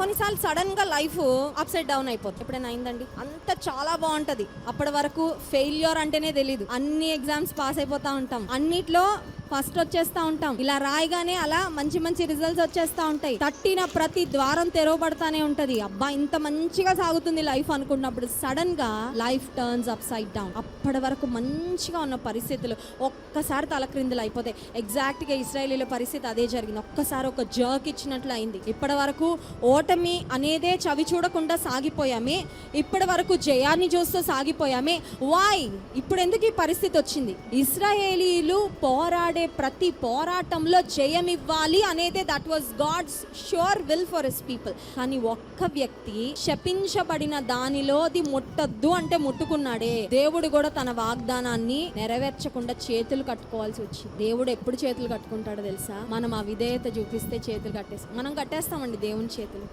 కొన్నిసార్లు సడన్ గా life upside down అయిపోతుంది. ఎప్పుడైనా అయిందండి? అంత చాలా బాగుంటది, అప్పటి వరకు ఫెయిల్యూర్ అంటేనే తెలీదు. అన్ని ఎగ్జామ్స్ పాస్ అయిపోతా ఉంటాం, అన్నిట్లో ఫస్ట్ వచ్చేస్తా ఉంటాం. ఇలా రాయగానే అలా మంచి మంచి రిజల్ట్స్ వచ్చేస్తా ఉంటాయి. తట్టిన ప్రతి ద్వారం తెరవబడతానే ఉంటది. అబ్బా ఇంత మంచిగా సాగుతుంది లైఫ్ అనుకున్నప్పుడు సడన్ గా life turns up side down. అప్పటి వరకు మంచిగా ఉన్న పరిస్థితులు ఒక్కసారి తలక్రిందులు అయిపోతాయి. ఎగ్జాక్ట్ గా ఇశ్రాయేలీల పరిస్థితి అదే జరిగింది. ఒక్కసారి ఒక జర్క్ ఇచ్చినట్లు అయింది. ఇప్పటి వరకు ఓటమి అనేదే చవి చూడకుండా సాగిపోయామే, ఇప్పటి వరకు జయాన్ని చూస్తూ సాగిపోయామే. వై? ఇప్పుడు ఎందుకు ఈ పరిస్థితి వచ్చింది? ఇశ్రాయేలీలు పోరాడే ప్రతి పోరాటంలో జయం ఇవ్వాలి అనేది that was God's sure will for his people. కానీ ఒక్క వ్యక్తి శపించబడిన దానిలోది ముట్టద్దు అంటే ముట్టుకున్నాడే. దేవుడు కూడా తన వాగ్దానాన్ని నెరవేర్చకుండా చేతులు కట్టుకోవాల్సి వచ్చింది. దేవుడు ఎప్పుడు చేతులు కట్టుకుంటాడో తెలుసా? మనం అవిధేయత చూపిస్తే చేతులు కట్టేస్తాం. మనం కట్టేస్తామండి దేవుని చేతులు.